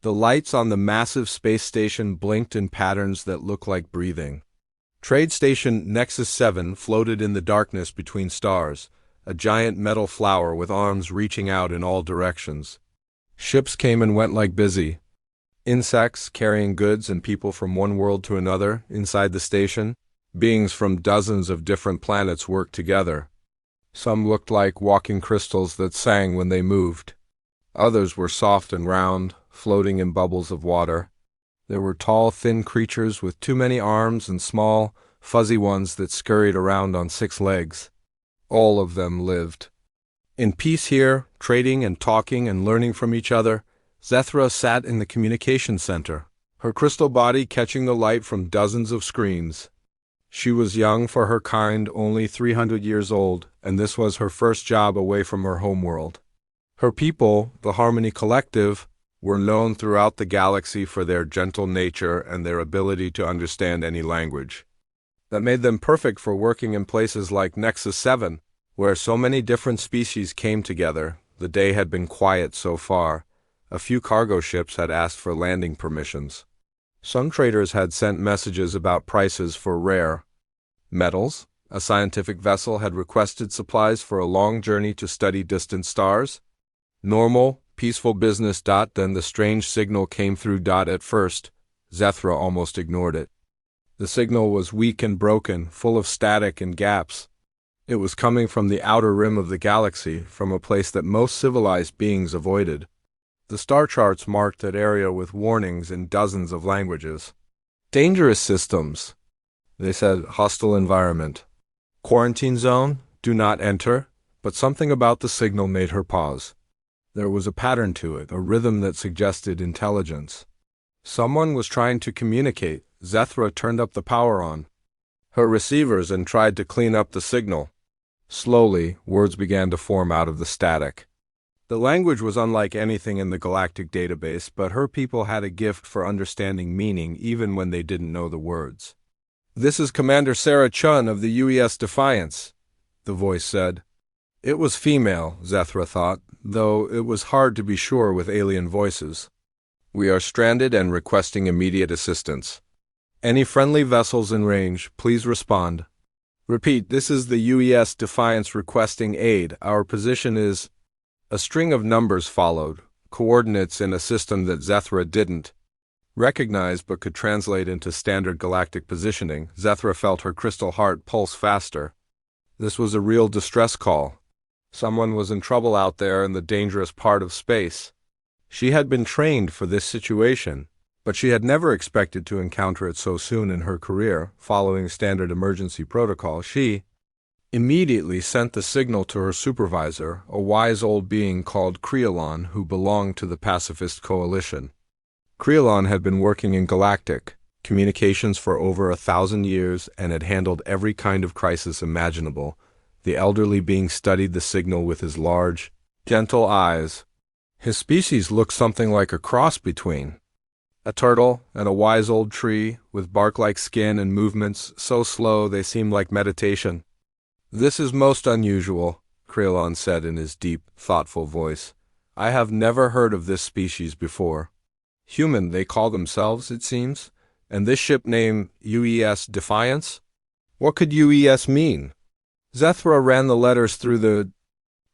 The lights on the massive space station blinked in patterns that looked like breathing. Trade Station Nexus 7 floated in the darkness between stars, a giant metal flower with arms reaching out in all directions. Ships came and went like busy. Insects carrying goods and people from one world to another inside the station. Beings from dozens of different planets worked together. Some looked like walking crystals that sang when they moved. Others were soft and round, floating in bubbles of water. There were tall, thin creatures with too many arms and small, fuzzy ones that scurried around on 6 legs. All of them lived. In peace here, trading and talking and learning from each other, Zethra sat in the communication center, her crystal body catching the light from dozens of screens. She was young for her kind, only 300 years old, and this was her first job away from her homeworld. Her people, the Harmony Collective, were known throughout the galaxy for their gentle nature and their ability to understand any language. That made them perfect for working in places like Nexus 7, where so many different species came together. The day had been quiet so far. A few cargo ships had asked for landing permissions. Some traders had sent messages about prices for rare metals. A scientific vessel had requested supplies for a long journey to study distant stars. Normal, peaceful business. Then the strange signal came through. At first, Zethra almost ignored it. The signal was weak and broken, full of static and gaps. It was coming from the outer rim of the galaxy, from a place that most civilized beings avoided. The star charts marked that area with warnings in dozens of languages. Dangerous systems, they said. Hostile environment. Quarantine zone, do not enter. But something about the signal made her pause. There was a pattern to it, a rhythm that suggested intelligence. Someone was trying to communicate. Zethra turned up the power on her receivers and tried to clean up the signal. Slowly, words began to form out of the static. The language was unlike anything in the galactic database, but her people had a gift for understanding meaning even when they didn't know the words. "This is Commander Sarah Chun of the UES Defiance," the voice said. It was female, Zethra thought, though it was hard to be sure with alien voices. "We are stranded and requesting immediate assistance. Any friendly vessels in range, please respond." "Repeat, this is the UES Defiance requesting aid. Our position is—" A string of numbers followed, coordinates in a system that Zethra didn't recognize but could translate into standard galactic positioning. Zethra felt her crystal heart pulse faster. This was a real distress call. Someone was in trouble out there in the dangerous part of space. She had been trained for this situation, but she had never expected to encounter it so soon in her career. Following standard emergency protocol, she immediately sent the signal to her supervisor, a wise old being called Creolon, who belonged to the Pacifist Coalition. Creolon had been working in galactic communications for over 1,000 years and had handled every kind of crisis imaginable. The elderly being studied the signal with his large, gentle eyes. His species looked something like a cross between a turtle and a wise old tree, with bark-like skin and movements so slow they seemed like meditation. "This is most unusual," Creolon said in his deep, thoughtful voice. "I have never heard of this species before. Human, they call themselves, it seems. And this ship named UES Defiance? What could UES mean?" Zethra ran the letters through the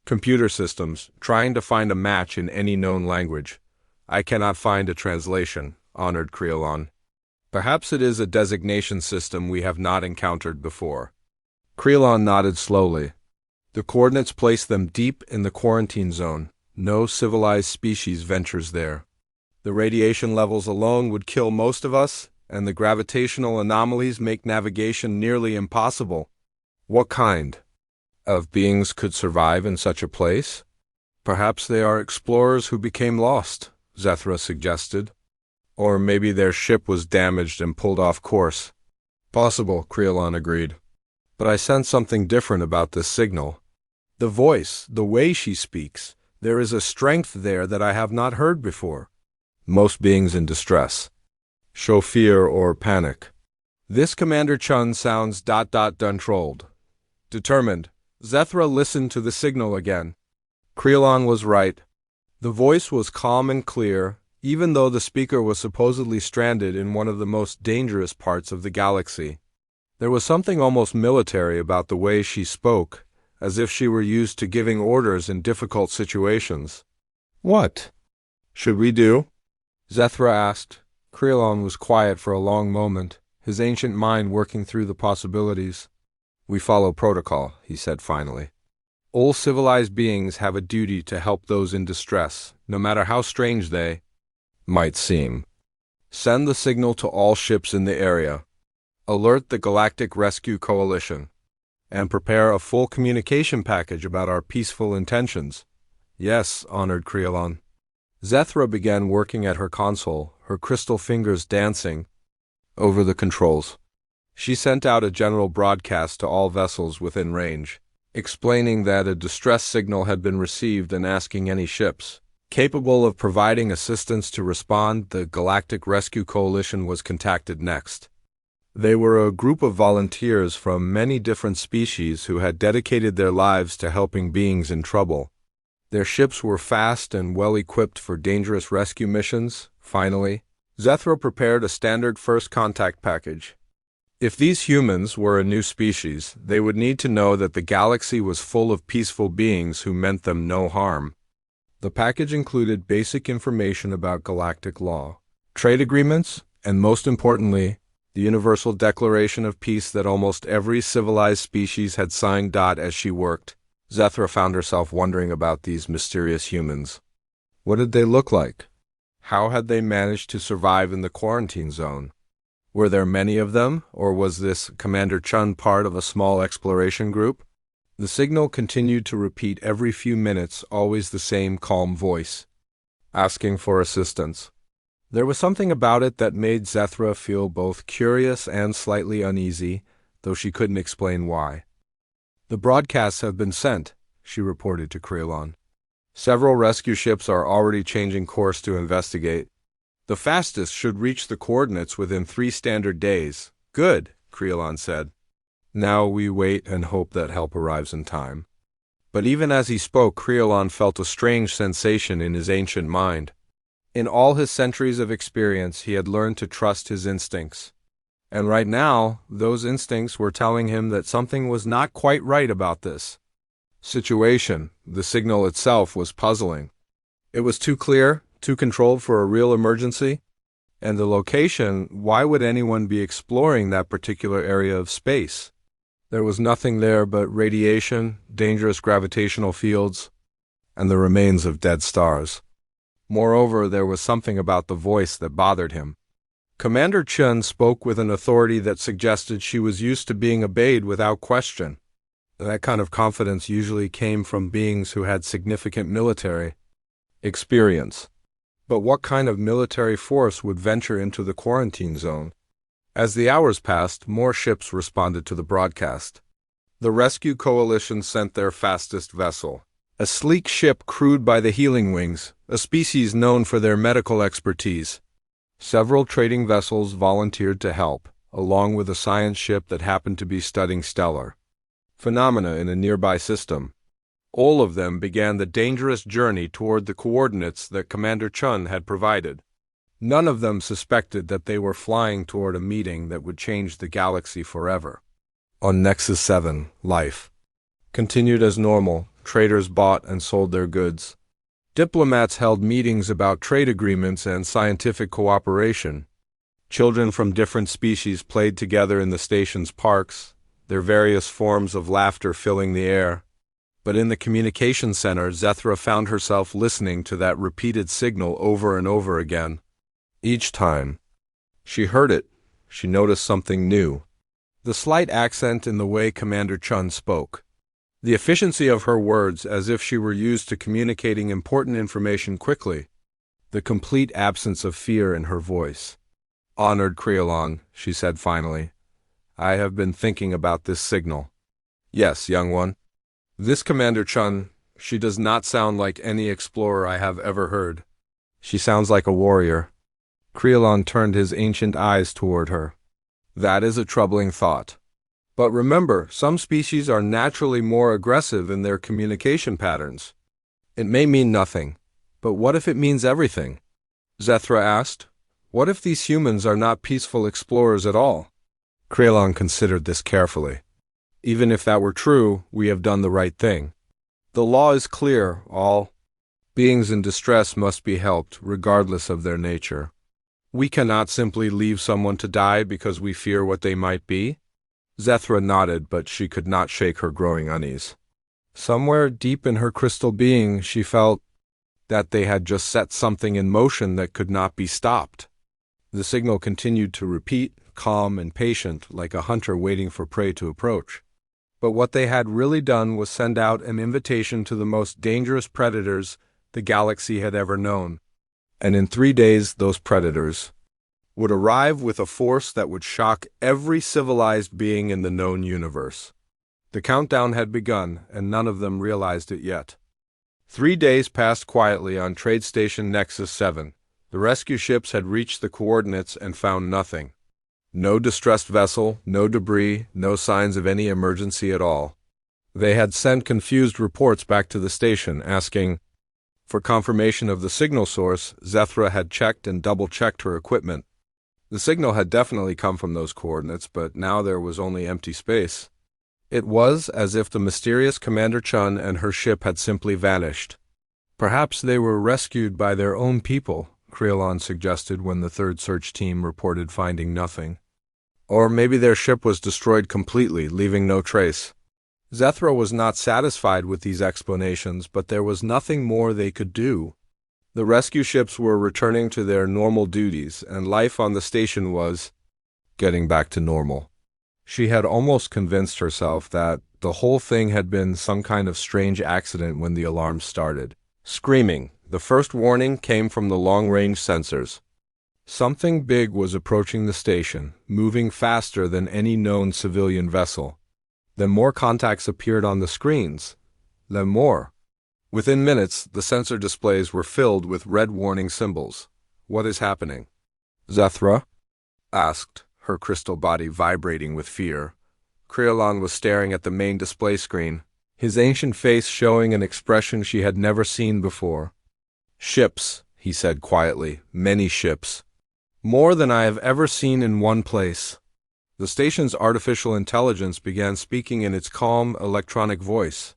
computer systems, trying to find a match in any known language. "I cannot find a translation," honored Creolon. "Perhaps it is a designation system we have not encountered before." Creolon nodded slowly. "The coordinates place them deep in the quarantine zone. No civilized species ventures there. The radiation levels alone would kill most of us, and the gravitational anomalies make navigation nearly impossible." "What kind of beings could survive in such a place?" "Perhaps they are explorers who became lost," Zethra suggested. "Or maybe their ship was damaged and pulled off course." "Possible," Creolon agreed. "But I sense something different about this signal. The voice, the way she speaks, there is a strength there that I have not heard before." "Most beings in distress show fear or panic. This Commander Chun sounds ... controlled. Determined." Zethra listened to the signal again. Creolon was right. The voice was calm and clear, even though the speaker was supposedly stranded in one of the most dangerous parts of the galaxy. There was something almost military about the way she spoke, as if she were used to giving orders in difficult situations. "What should we do?" Zethra asked. Creelon was quiet for a long moment, his ancient mind working through the possibilities. "We follow protocol," he said finally. "All civilized beings have a duty to help those in distress, no matter how strange they might seem. Send the signal to all ships in the area. Alert the Galactic Rescue Coalition. And prepare a full communication package about our peaceful intentions." "Yes, honored Creelon." Zethra began working at her console, her crystal fingers dancing over the controls. She sent out a general broadcast to all vessels within range, explaining that a distress signal had been received and asking any ships capable of providing assistance to respond. The Galactic Rescue Coalition was contacted next. They were a group of volunteers from many different species who had dedicated their lives to helping beings in trouble. Their ships were fast and well-equipped for dangerous rescue missions. Finally, Zethra prepared a standard first contact package. If these humans were a new species, they would need to know that the galaxy was full of peaceful beings who meant them no harm. The package included basic information about galactic law, trade agreements, and most importantly, the Universal Declaration of Peace that almost every civilized species had signed. As she worked, Zethra found herself wondering about these mysterious humans. What did they look like? How had they managed to survive in the quarantine zone? Were there many of them, or was this Commander Chun part of a small exploration group? The signal continued to repeat every few minutes, always the same calm voice, asking for assistance. There was something about it that made Zethra feel both curious and slightly uneasy, though she couldn't explain why. "The broadcasts have been sent," she reported to Creelon. "Several rescue ships are already changing course to investigate. The fastest should reach the coordinates within 3 standard days." "Good," Creelon said. "Now we wait and hope that help arrives in time." But even as he spoke, Creelon felt a strange sensation in his ancient mind. In all his centuries of experience, he had learned to trust his instincts. And right now, those instincts were telling him that something was not quite right about this situation. The signal itself was puzzling. It was too clear, too controlled for a real emergency. And the location, why would anyone be exploring that particular area of space? There was nothing there but radiation, dangerous gravitational fields, and the remains of dead stars. Moreover, there was something about the voice that bothered him. Commander Chun spoke with an authority that suggested she was used to being obeyed without question. That kind of confidence usually came from beings who had significant military experience. But what kind of military force would venture into the quarantine zone? As the hours passed, more ships responded to the broadcast. The Rescue Coalition sent their fastest vessel, a sleek ship crewed by the Healing Wings, a species known for their medical expertise. Several trading vessels volunteered to help, along with a science ship that happened to be studying stellar phenomena in a nearby system. All of them began the dangerous journey toward the coordinates that Commander Chun had provided. None of them suspected that they were flying toward a meeting that would change the galaxy forever. On Nexus 7, life continued as normal. Traders bought and sold their goods. Diplomats held meetings about trade agreements and scientific cooperation. Children from different species played together in the station's parks, their various forms of laughter filling the air. But in the communication center, Zethra found herself listening to that repeated signal over and over again. Each time she heard it, she noticed something new. The slight accent in the way Commander Chun spoke. The efficiency of her words, as if she were used to communicating important information quickly. The complete absence of fear in her voice. "Honored Creelon," she said finally, "I have been thinking about this signal." "Yes, young one." "This Commander Chun, she does not sound like any explorer I have ever heard. She sounds like a warrior." Creelon turned his ancient eyes toward her. "That is a troubling thought. But remember, some species are naturally more aggressive in their communication patterns. It may mean nothing, but what if it means everything? Zethra asked. What if these humans are not peaceful explorers at all? Krelon considered this carefully. Even if that were true, we have done the right thing. The law is clear, all beings in distress must be helped, regardless of their nature. We cannot simply leave someone to die because we fear what they might be. Zethra nodded, but she could not shake her growing unease. Somewhere deep in her crystal being, she felt that they had just set something in motion that could not be stopped. The signal continued to repeat, calm and patient, like a hunter waiting for prey to approach. But what they had really done was send out an invitation to the most dangerous predators the galaxy had ever known. And in 3 days, those predators would arrive with a force that would shock every civilized being in the known universe. The countdown had begun, and none of them realized it yet. 3 days passed quietly on Trade Station Nexus 7. The rescue ships had reached the coordinates and found nothing. No distressed vessel, no debris, no signs of any emergency at all. They had sent confused reports back to the station, asking for confirmation of the signal source. Zethra had checked and double-checked her equipment. The signal had definitely come from those coordinates, but now there was only empty space. It was as if the mysterious Commander Chun and her ship had simply vanished. Perhaps they were rescued by their own people, Krelon suggested when the third search team reported finding nothing. Or maybe their ship was destroyed completely, leaving no trace. Zethra was not satisfied with these explanations, but there was nothing more they could do. The rescue ships were returning to their normal duties, and life on the station was getting back to normal. She had almost convinced herself that the whole thing had been some kind of strange accident when the alarm started. Screaming, the first warning came from the long-range sensors. Something big was approaching the station, moving faster than any known civilian vessel. Then more contacts appeared on the screens. Then more. Within minutes, the sensor displays were filled with red warning symbols. What is happening? Zethra asked, her crystal body vibrating with fear. Krelon was staring at the main display screen, his ancient face showing an expression she had never seen before. Ships, he said quietly, many ships. More than I have ever seen in one place. The station's artificial intelligence began speaking in its calm, electronic voice.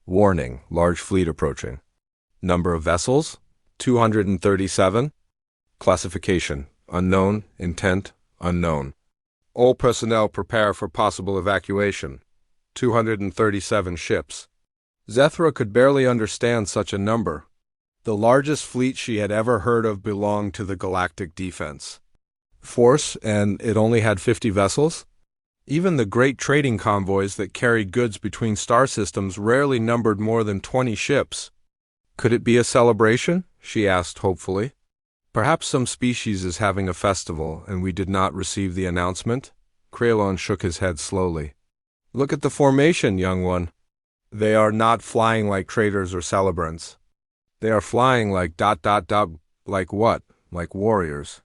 Warning, large fleet approaching. Number of vessels? 237. Classification, unknown. Intent, unknown. All personnel prepare for possible evacuation. 237 ships. Zethra could barely understand such a number. The largest fleet she had ever heard of belonged to the Galactic Defense Force, and it only had 50 vessels? Even the great trading convoys that carried goods between star systems rarely numbered more than 20 ships. Could it be a celebration? She asked hopefully. Perhaps some species is having a festival, and we did not receive the announcement? Krelon shook his head slowly. Look at the formation, young one. They are not flying like traders or celebrants. They are flying like ... Like what? Like warriors.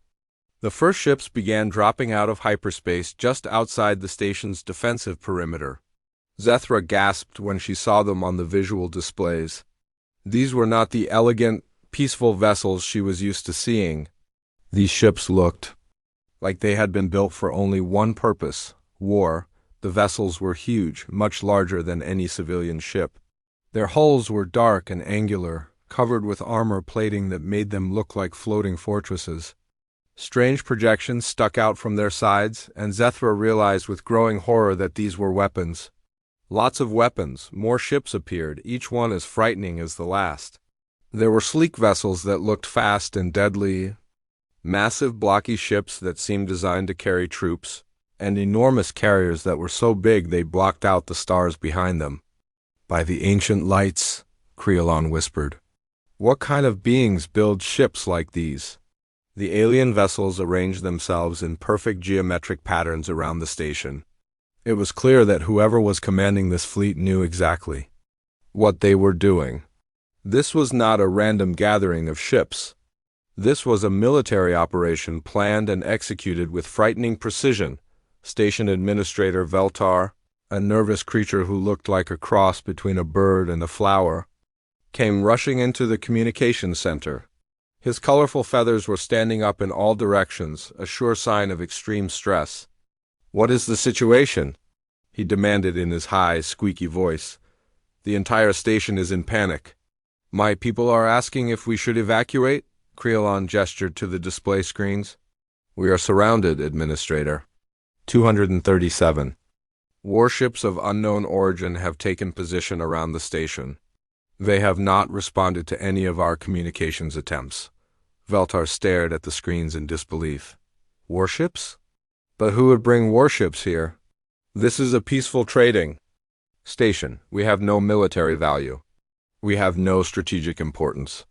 The first ships began dropping out of hyperspace just outside the station's defensive perimeter. Zethra gasped when she saw them on the visual displays. These were not the elegant, peaceful vessels she was used to seeing. These ships looked like they had been built for only one purpose, war. The vessels were huge, much larger than any civilian ship. Their hulls were dark and angular, covered with armor plating that made them look like floating fortresses. Strange projections stuck out from their sides, and Zethra realized with growing horror that these were weapons. Lots of weapons, more ships appeared, each one as frightening as the last. There were sleek vessels that looked fast and deadly, massive blocky ships that seemed designed to carry troops, and enormous carriers that were so big they blocked out the stars behind them. By the ancient lights, Krelon whispered. What kind of beings build ships like these? The alien vessels arranged themselves in perfect geometric patterns around the station. It was clear that whoever was commanding this fleet knew exactly what they were doing. This was not a random gathering of ships. This was a military operation planned and executed with frightening precision. Station Administrator Veltar, a nervous creature who looked like a cross between a bird and a flower, came rushing into the communications center. His colorful feathers were standing up in all directions, a sure sign of extreme stress. "What is the situation?" he demanded in his high, squeaky voice. "The entire station is in panic." "My people are asking if we should evacuate?" Creolon gestured to the display screens. "We are surrounded, Administrator." 237. Warships of unknown origin have taken position around the station. They have not responded to any of our communications attempts. Veltar stared at the screens in disbelief. Warships? But who would bring warships here? This is a peaceful trading station. We have no military value. We have no strategic importance.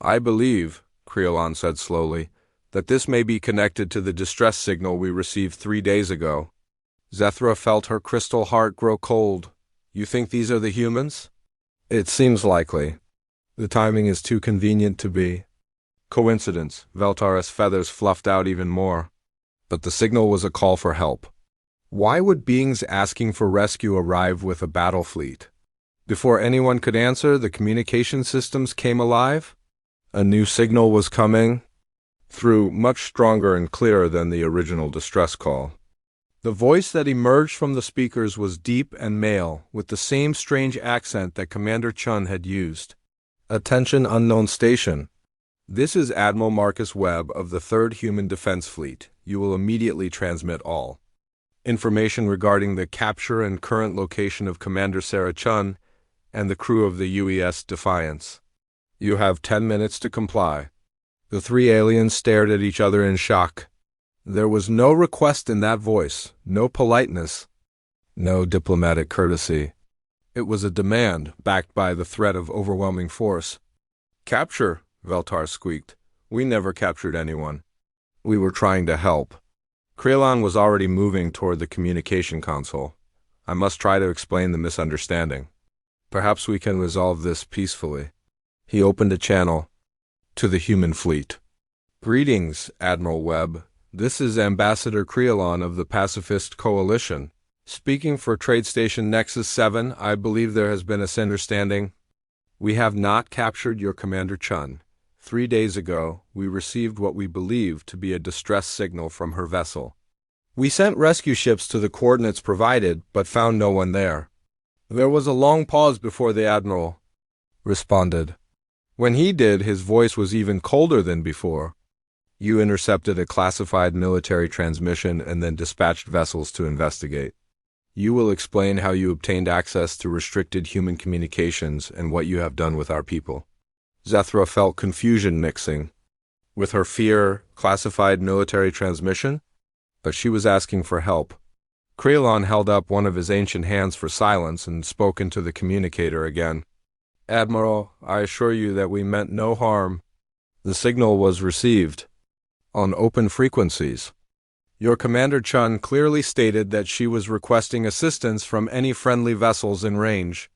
I believe, Creolon said slowly, that this may be connected to the distress signal we received 3 days ago. Zethra felt her crystal heart grow cold. You think these are the humans? It seems likely. The timing is too convenient to be coincidence. Veltar's feathers fluffed out even more. But the signal was a call for help. Why would beings asking for rescue arrive with a battle fleet? Before anyone could answer, the communication systems came alive. A new signal was coming through, much stronger and clearer than the original distress call. The voice that emerged from the speakers was deep and male, with the same strange accent that Commander Chun had used. "Attention, unknown station. This is Admiral Marcus Webb of the 3rd Human Defense Fleet. You will immediately transmit all information regarding the capture and current location of Commander Sarah Chun and the crew of the UES Defiance. You have 10 minutes to comply." The 3 aliens stared at each other in shock. There was no request in that voice, no politeness, no diplomatic courtesy. It was a demand, backed by the threat of overwhelming force. "Capture," Veltar squeaked. "We never captured anyone. We were trying to help." Creolon was already moving toward the communication console. "I must try to explain the misunderstanding. Perhaps we can resolve this peacefully." He opened a channel to the human fleet. "Greetings, Admiral Webb. This is Ambassador Creolon of the Pacifist Coalition. Speaking for Trade Station Nexus 7, I believe there has been a misunderstanding. We have not captured your Commander Chun. 3 days ago, we received what we believed to be a distress signal from her vessel. We sent rescue ships to the coordinates provided, but found no one there." There was a long pause before the Admiral responded. When he did, his voice was even colder than before. "You intercepted a classified military transmission and then dispatched vessels to investigate. You will explain how you obtained access to restricted human communications and what you have done with our people." Zethra felt confusion mixing with her fear. Classified military transmission? But she was asking for help. Creolon held up one of his ancient hands for silence and spoke into the communicator again. "Admiral, I assure you that we meant no harm. The signal was received on open frequencies. Your Commander Chun clearly stated that she was requesting assistance from any friendly vessels in range.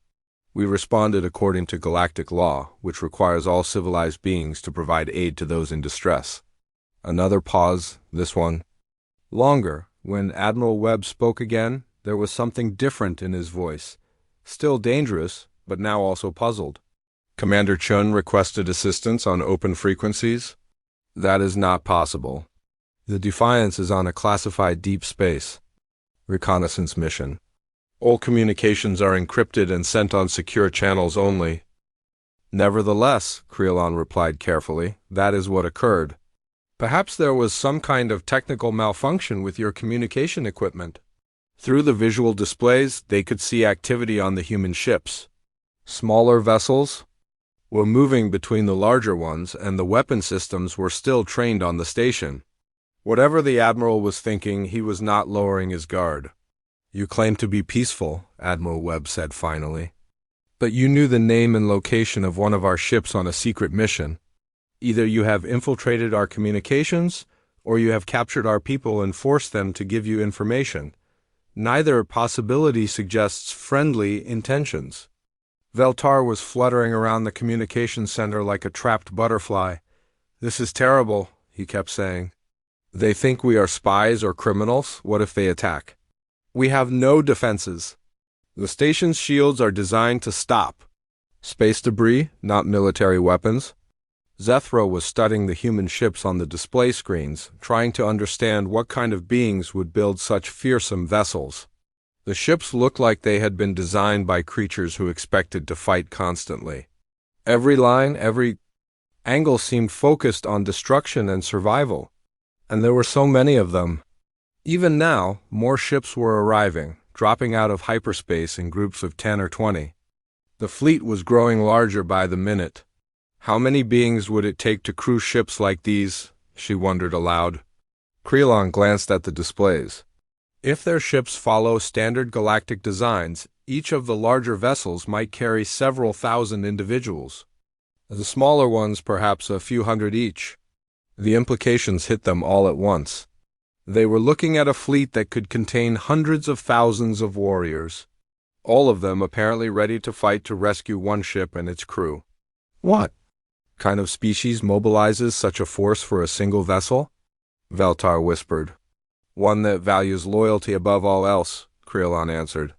We responded according to galactic law, which requires all civilized beings to provide aid to those in distress." Another pause, this one longer. When Admiral Webb spoke again, there was something different in his voice. Still dangerous, but now also puzzled. "Commander Chun requested assistance on open frequencies? That is not possible. The Defiance is on a classified deep space reconnaissance mission. All communications are encrypted and sent on secure channels only." "Nevertheless," Creolon replied carefully, "that is what occurred. Perhaps there was some kind of technical malfunction with your communication equipment. Through the visual displays, they could see activity on the human ships. Smaller vessels were moving between the larger ones, and the weapon systems were still trained on the station." Whatever the Admiral was thinking, he was not lowering his guard. "You claim to be peaceful," Admiral Webb said finally. "But you knew the name and location of one of our ships on a secret mission. Either you have infiltrated our communications, or you have captured our people and forced them to give you information. Neither possibility suggests friendly intentions." Veltar was fluttering around the communication center like a trapped butterfly. "This is terrible," he kept saying. "They think we are spies or criminals. What if they attack? We have no defenses. The station's shields are designed to stop space debris, not military weapons." Zethro was studying the human ships on the display screens, trying to understand what kind of beings would build such fearsome vessels. The ships looked like they had been designed by creatures who expected to fight constantly. Every line, every angle seemed focused on destruction and survival. And there were so many of them. Even now, more ships were arriving, dropping out of hyperspace in groups of 10 or 20. The fleet was growing larger by the minute. How many beings would it take to crew ships like these? She wondered aloud. Krelon glanced at the displays. If their ships follow standard galactic designs, each of the larger vessels might carry several thousand individuals. The smaller ones perhaps a few hundred each. The implications hit them all at once. They were looking at a fleet that could contain hundreds of thousands of warriors, all of them apparently ready to fight to rescue one ship and its crew. What kind of species mobilizes such a force for a single vessel? Veltar whispered. One that values loyalty above all else, Krelon answered.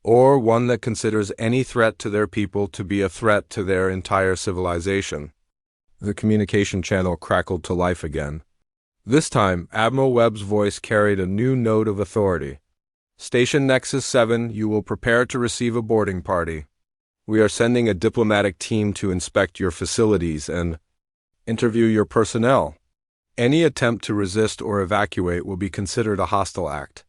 Or one that considers any threat to their people to be a threat to their entire civilization. The communication channel crackled to life again. This time, Admiral Webb's voice carried a new note of authority. Station Nexus 7, you will prepare to receive a boarding party. We are sending a diplomatic team to inspect your facilities and interview your personnel. Any attempt to resist or evacuate will be considered a hostile act.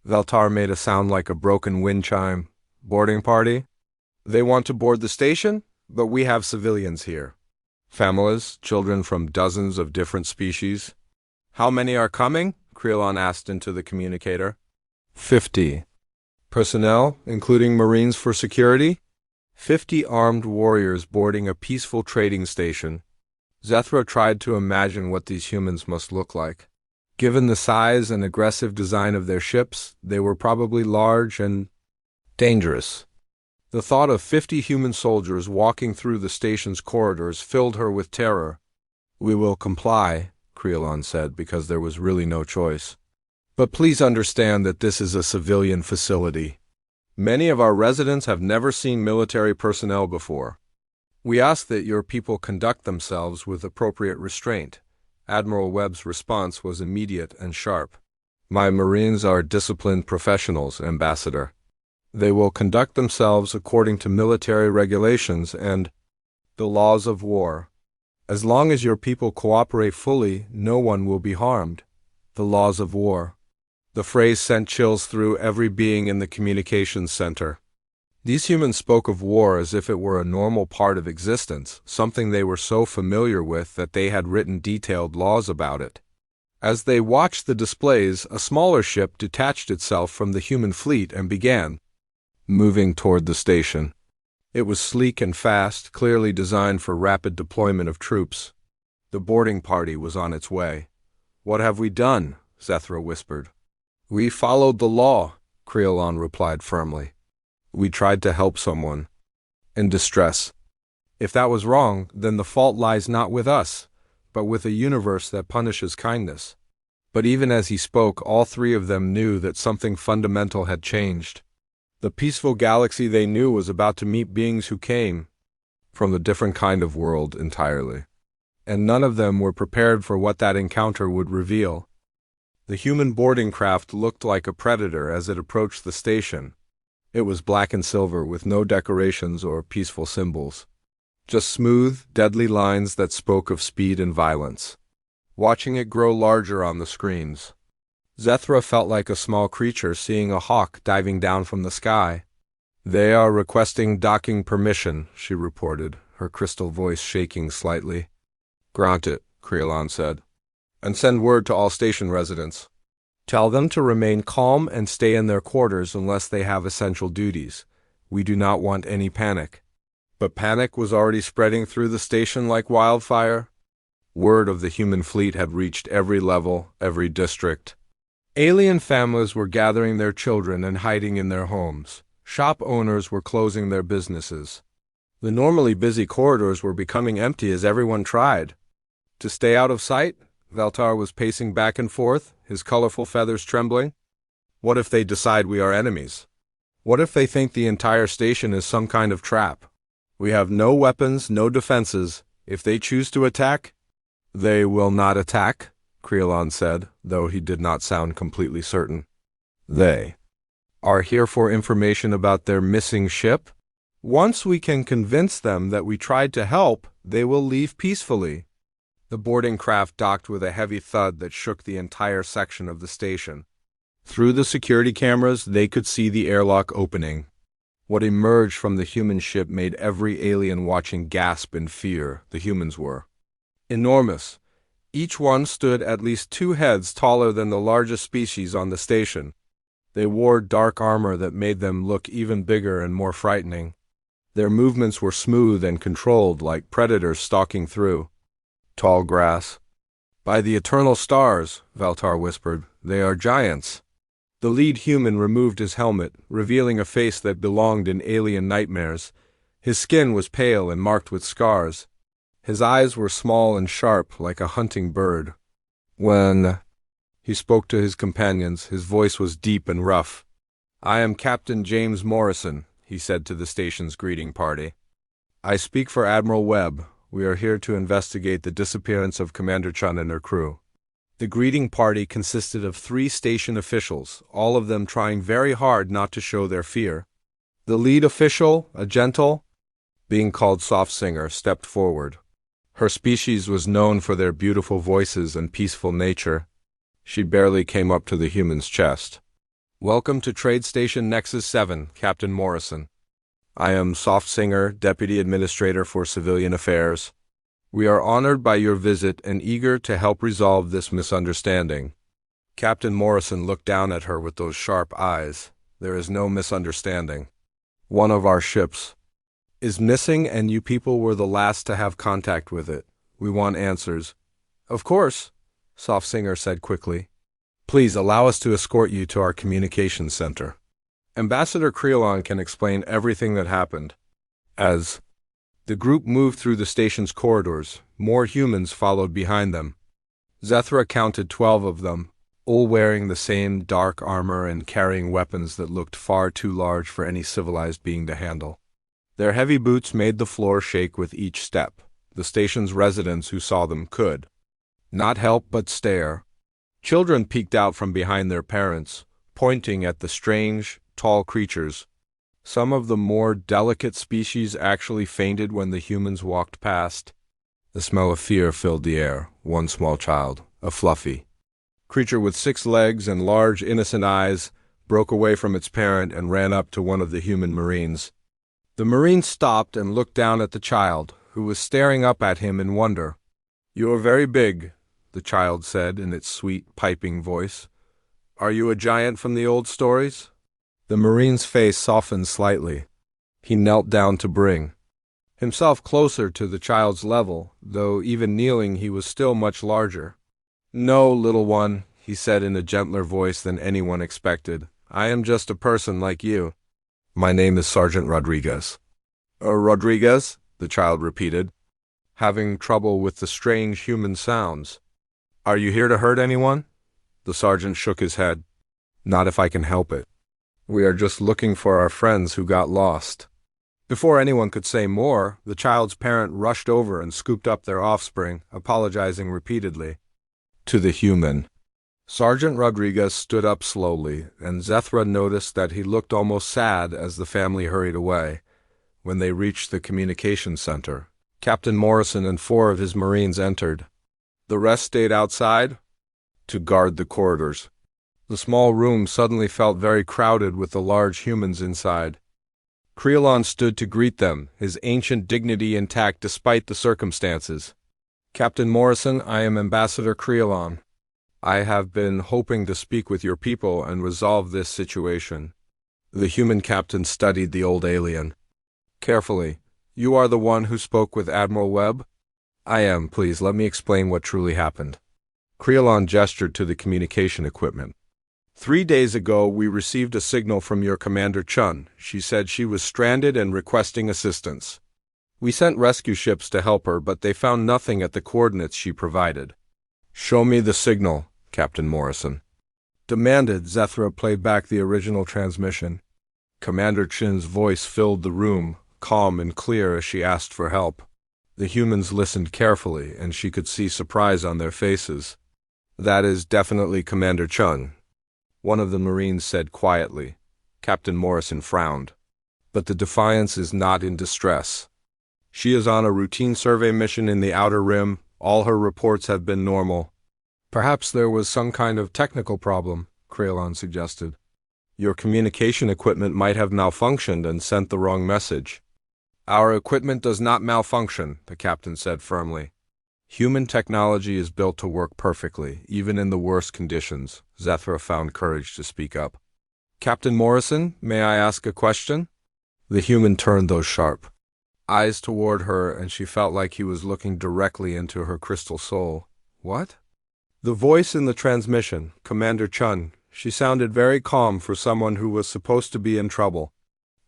Veltar made a sound like a broken wind chime. Boarding party? They want to board the station, but we have civilians here. Families, children from dozens of different species. How many are coming? Krelon asked into the communicator. 50. Personnel, including Marines for security? 50 armed warriors boarding a peaceful trading station. Zethro tried to imagine what these humans must look like. Given the size and aggressive design of their ships, they were probably large and dangerous. The thought of 50 human soldiers walking through the station's corridors filled her with terror. We will comply, Krelon said, because there was really no choice. But please understand that this is a civilian facility. Many of our residents have never seen military personnel before. We ask that your people conduct themselves with appropriate restraint. Admiral Webb's response was immediate and sharp. My Marines are disciplined professionals, Ambassador. They will conduct themselves according to military regulations and the laws of war. As long as your people cooperate fully, no one will be harmed. The laws of war. The phrase sent chills through every being in the communications center. These humans spoke of war as if it were a normal part of existence, something they were so familiar with that they had written detailed laws about it. As they watched the displays, a smaller ship detached itself from the human fleet and began moving toward the station. It was sleek and fast, clearly designed for rapid deployment of troops. The boarding party was on its way. What have we done? Zethro whispered. We followed the law, Krelon replied firmly. We tried to help someone in distress. If that was wrong, then the fault lies not with us, but with a universe that punishes kindness. But even as he spoke, all three of them knew that something fundamental had changed. The peaceful galaxy they knew was about to meet beings who came from a different kind of world entirely. And none of them were prepared for what that encounter would reveal. The human boarding craft looked like a predator as it approached the station. It was black and silver with no decorations or peaceful symbols. Just smooth, deadly lines that spoke of speed and violence. Watching it grow larger on the screens, Zethra felt like a small creature seeing a hawk diving down from the sky. They are requesting docking permission, she reported, her crystal voice shaking slightly. Grant it, Krelon said. And send word to all station residents. Tell them to remain calm and stay in their quarters unless they have essential duties. We do not want any panic. But panic was already spreading through the station like wildfire. Word of the human fleet had reached every level, every district. Alien families were gathering their children and hiding in their homes. Shop owners were closing their businesses. The normally busy corridors were becoming empty as everyone tried to stay out of sight. Veltar was pacing back and forth, his colorful feathers trembling. What if they decide we are enemies? What if they think the entire station is some kind of trap? We have no weapons, no defenses, If they choose to attack, they will not attack, Creelon said, though he did not sound completely certain. They are here for information about their missing ship. Once we can convince them that we tried to help, they will leave peacefully. The boarding craft docked with a heavy thud that shook the entire section of the station. Through the security cameras, they could see the airlock opening. What emerged from the human ship made every alien watching gasp in fear. The humans were enormous. Each one stood at least 2 heads taller than the largest species on the station. They wore dark armor that made them look even bigger and more frightening. Their movements were smooth and controlled, like predators stalking through tall grass. By the eternal stars, Valtar whispered, they are giants. The lead human removed his helmet, revealing a face that belonged in alien nightmares. His skin was pale and marked with scars. His eyes were small and sharp, like a hunting bird. When he spoke to his companions, his voice was deep and rough. I am Captain James Morrison, he said to the station's greeting party. I speak for Admiral Webb. We are here to investigate the disappearance of Commander Chun and her crew. The greeting party consisted of 3 station officials, all of them trying very hard not to show their fear. The lead official, a gentle, being called Soft Singer, stepped forward. Her species was known for their beautiful voices and peaceful nature. She barely came up to the human's chest. Welcome to Trade Station Nexus 7, Captain Morrison. I am Soft Singer, Deputy Administrator for Civilian Affairs. We are honored by your visit and eager to help resolve this misunderstanding. Captain Morrison looked down at her with those sharp eyes. There is no misunderstanding. One of our ships is missing and you people were the last to have contact with it. We want answers. Of course, Soft Singer said quickly. Please allow us to escort you to our communications center. Ambassador Creelon can explain everything that happened. As the group moved through the station's corridors, more humans followed behind them. Zethra counted 12 of them, all wearing the same dark armor and carrying weapons that looked far too large for any civilized being to handle. Their heavy boots made the floor shake with each step. The station's residents who saw them could not help but stare. Children peeked out from behind their parents, pointing at the strange, tall creatures. Some of the more delicate species actually fainted when the humans walked past. The smell of fear filled the air. One small child, a fluffy creature with 6 legs and large, innocent eyes, broke away from its parent and ran up to one of the human Marines. The Marine stopped and looked down at the child, who was staring up at him in wonder. You are very big, the child said in its sweet, piping voice. Are you a giant from the old stories? The Marine's face softened slightly. He knelt down to bring himself closer to the child's level, though even kneeling he was still much larger. No, little one, he said in a gentler voice than anyone expected. I am just a person like you. My name is Sergeant Rodriguez. Rodriguez? The child repeated, having trouble with the strange human sounds. Are you here to hurt anyone? The sergeant shook his head. Not if I can help it. We are just looking for our friends who got lost. Before anyone could say more, the child's parent rushed over and scooped up their offspring, apologizing repeatedly. To the human. Sergeant Rodriguez stood up slowly, and Zethra noticed that he looked almost sad as the family hurried away. When they reached the communications center, Captain Morrison and 4 of his Marines entered. The rest stayed outside to guard the corridors. The small room suddenly felt very crowded with the large humans inside. Creelon stood to greet them, his ancient dignity intact despite the circumstances. Captain Morrison, I am Ambassador Creelon. I have been hoping to speak with your people and resolve this situation. The human captain studied the old alien carefully. You are the one who spoke with Admiral Webb? I am. Please, let me explain what truly happened. Creelon gestured to the communication equipment. 3 days ago, we received a signal from your Commander Chun. She said she was stranded and requesting assistance. We sent rescue ships to help her, but they found nothing at the coordinates she provided. Show me the signal, Captain Morrison demanded. Zethra played back the original transmission. Commander Chin's voice filled the room, calm and clear as she asked for help. The humans listened carefully, and she could see surprise on their faces. "That is definitely Commander Chun," one of the Marines said quietly. Captain Morrison frowned. "But the Defiance is not in distress. She is on a routine survey mission in the Outer Rim. All her reports have been normal." "Perhaps there was some kind of technical problem," Crayon suggested. "Your communication equipment might have malfunctioned and sent the wrong message." "Our equipment does not malfunction," the captain said firmly. "Human technology is built to work perfectly, even in the worst conditions." Zethra found courage to speak up. "Captain Morrison, may I ask a question?" The human turned those sharp eyes toward her, and she felt like he was looking directly into her crystal soul. "What?" The voice in the transmission, Commander Chun, she sounded very calm for someone who was supposed to be in trouble.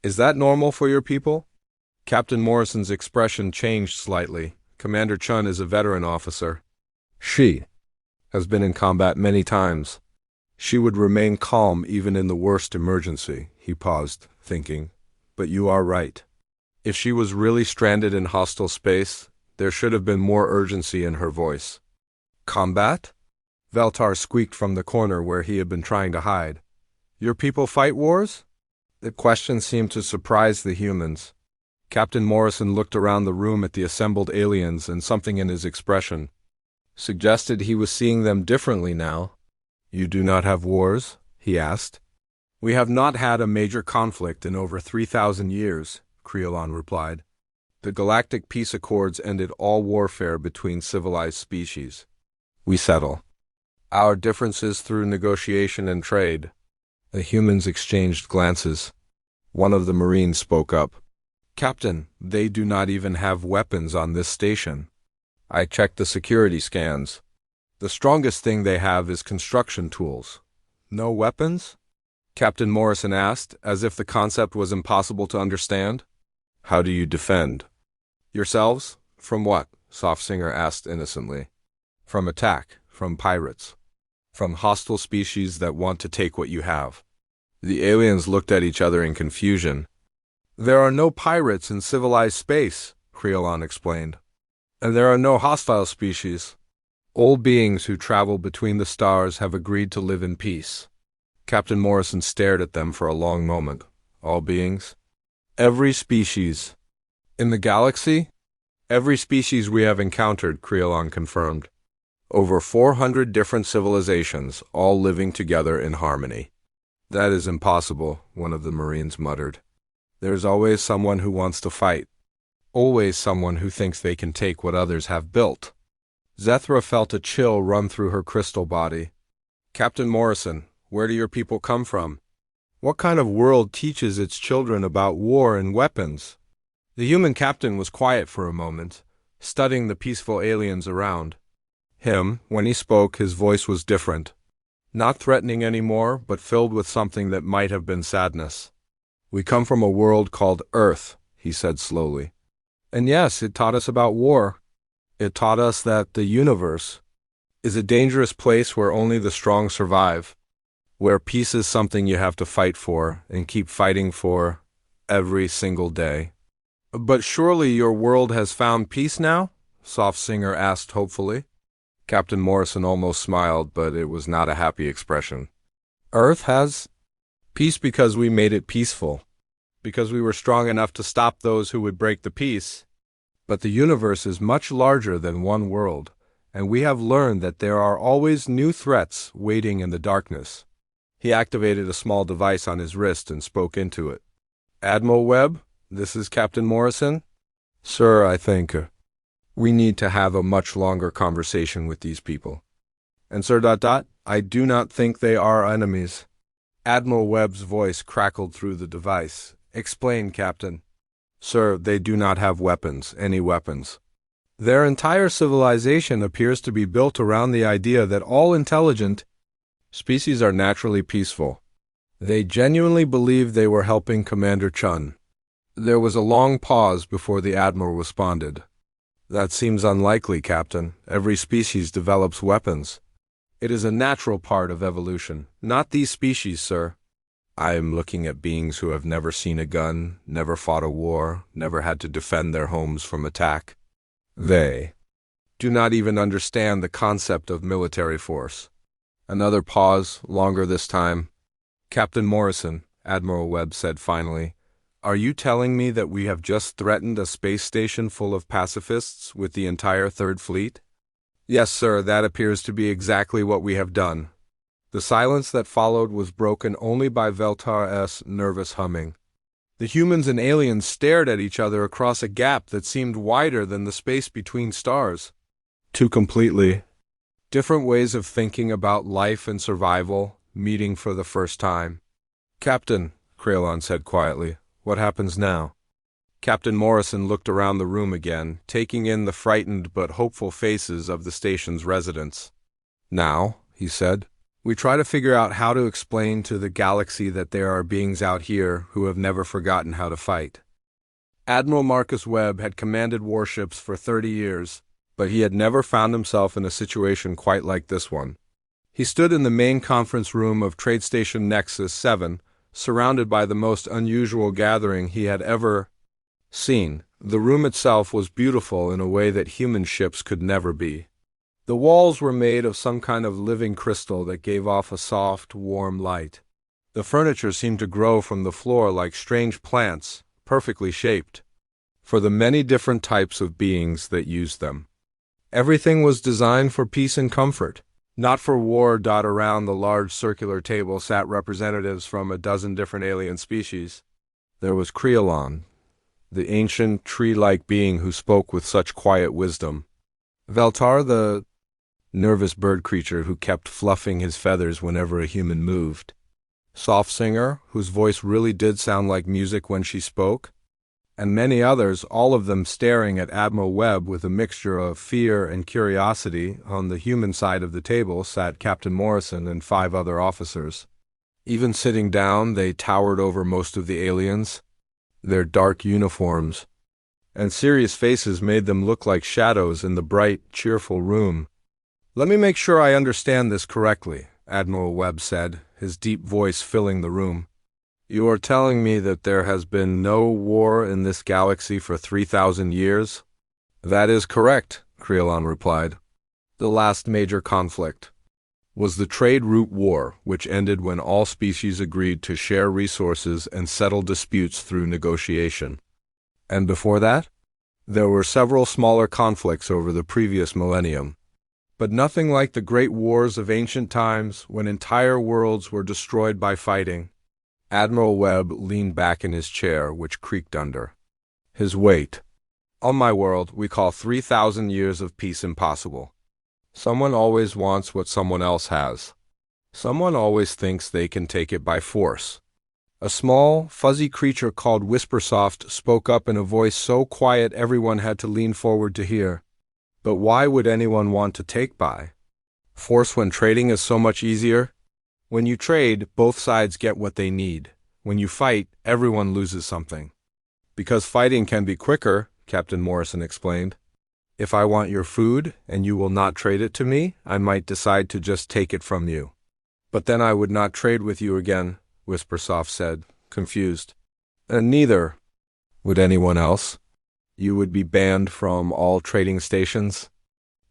"Is that normal for your people?" Captain Morrison's expression changed slightly. Commander Chun is a veteran officer. She has been in combat many times. She would remain calm even in the worst emergency. He paused, thinking. But you are right. If she was really stranded in hostile space, there should have been more urgency in her voice. "Combat?" Veltar squeaked from the corner where he had been trying to hide. "Your people fight wars?" The question seemed to surprise the humans. Captain Morrison looked around the room at the assembled aliens, and something in his expression suggested he was seeing them differently now. "You do not have wars?" he asked. "We have not had a major conflict in over 3,000 years, Creolon replied. "The Galactic Peace Accords ended all warfare between civilized species. We settle our differences through negotiation and trade." The humans exchanged glances. One of the Marines spoke up. "Captain, they do not even have weapons on this station. I checked the security scans. The strongest thing they have is construction tools." "No weapons?" Captain Morrison asked, as if the concept was impossible to understand. "How do you defend yourselves? From what?" Softsinger asked innocently. "From attack, from pirates, from hostile species that want to take what you have." The aliens looked at each other in confusion. "There are no pirates in civilized space," Creolon explained. "And there are no hostile species. All beings who travel between the stars have agreed to live in peace." Captain Morrison stared at them for a long moment. "All beings?" "Every species." "In the galaxy?" "Every species we have encountered," Creolon confirmed. "Over 400 different civilizations, all living together in harmony." "That is impossible," one of the Marines muttered. "There's always someone who wants to fight. Always someone who thinks they can take what others have built." Zethra felt a chill run through her crystal body. "Captain Morrison, where do your people come from? What kind of world teaches its children about war and weapons?" The human captain was quiet for a moment, studying the peaceful aliens around. When he spoke, his voice was different. Not threatening anymore, but filled with something that might have been sadness. "We come from a world called Earth," he said slowly. "And yes, it taught us about war. It taught us that the universe is a dangerous place where only the strong survive, where peace is something you have to fight for and keep fighting for every single day." "But surely your world has found peace now?" Softsinger asked hopefully. Captain Morrison almost smiled, but it was not a happy expression. "Earth has peace because we made it peaceful, because we were strong enough to stop those who would break the peace. But the universe is much larger than one world, and we have learned that there are always new threats waiting in the darkness." He activated a small device on his wrist and spoke into it. "Admiral Webb, this is Captain Morrison. Sir, I think we need to have a much longer conversation with these people. And Sir ... I do not think they are enemies." Admiral Webb's voice crackled through the device. "Explain, Captain." "Sir, they do not have weapons, any weapons. Their entire civilization appears to be built around the idea that all intelligent species are naturally peaceful. They genuinely believed they were helping Commander Chun." There was a long pause before the Admiral responded. "That seems unlikely, Captain. Every species develops weapons. It is a natural part of evolution. Not these species, sir. I am looking at beings who have never seen a gun, never fought a war, never had to defend their homes from attack. They do not even understand the concept of military force. Another pause, longer this time. Captain Morrison, Admiral Webb said finally, are you telling me that we have just threatened a space station full of pacifists with the entire Third Fleet? Yes, sir, that appears to be exactly what we have done. The silence that followed was broken only by Veltar's nervous humming. The humans and aliens stared at each other across a gap that seemed wider than the space between stars. Two completely different ways of thinking about life and survival, meeting for the first time. Captain, Krelon said quietly, what happens now? Captain Morrison looked around the room again, taking in the frightened but hopeful faces of the station's residents. Now, he said, we try to figure out how to explain to the galaxy that there are beings out here who have never forgotten how to fight. Admiral Marcus Webb had commanded warships for 30 years, but he had never found himself in a situation quite like this one. He stood in the main conference room of Trade Station Nexus 7, surrounded by the most unusual gathering he had ever seen. The room itself was beautiful in a way that human ships could never be. The walls were made of some kind of living crystal that gave off a soft, warm light. The furniture seemed to grow from the floor like strange plants, perfectly shaped, for the many different types of beings that used them. Everything was designed for peace and comfort, not for war. Around the large circular table sat representatives from a dozen different alien species. There was Creolon, the ancient, tree-like being who spoke with such quiet wisdom. Veltar, the nervous bird creature who kept fluffing his feathers whenever a human moved. Soft Singer, whose voice really did sound like music when she spoke. And many others, all of them staring at Admiral Webb with a mixture of fear and curiosity. On the human side of the table sat Captain Morrison and 5 other officers. Even sitting down, they towered over most of the aliens. Their dark uniforms and serious faces made them look like shadows in the bright, cheerful room. Let me make sure I understand this correctly, Admiral Webb said, his deep voice filling the room. You are telling me that there has been no war in this galaxy for 3,000 years? That is correct, Creolon replied. The last major conflict was the Trade Route War, which ended when all species agreed to share resources and settle disputes through negotiation. And before that? There were several smaller conflicts over the previous millennium, but nothing like the great wars of ancient times when entire worlds were destroyed by fighting. Admiral Webb leaned back in his chair, which creaked under his weight. On my world, we call 3,000 years of peace impossible. Someone always wants what someone else has. Someone always thinks they can take it by force. A small, fuzzy creature called Whispersoft spoke up in a voice so quiet everyone had to lean forward to hear. But why would anyone want to take by force when trading is so much easier? When you trade, both sides get what they need. When you fight, everyone loses something. Because fighting can be quicker, Captain Morrison explained. If I want your food and you will not trade it to me, I might decide to just take it from you. But then I would not trade with you again, Whispersoft said, confused. And neither would anyone else. You would be banned from all trading stations.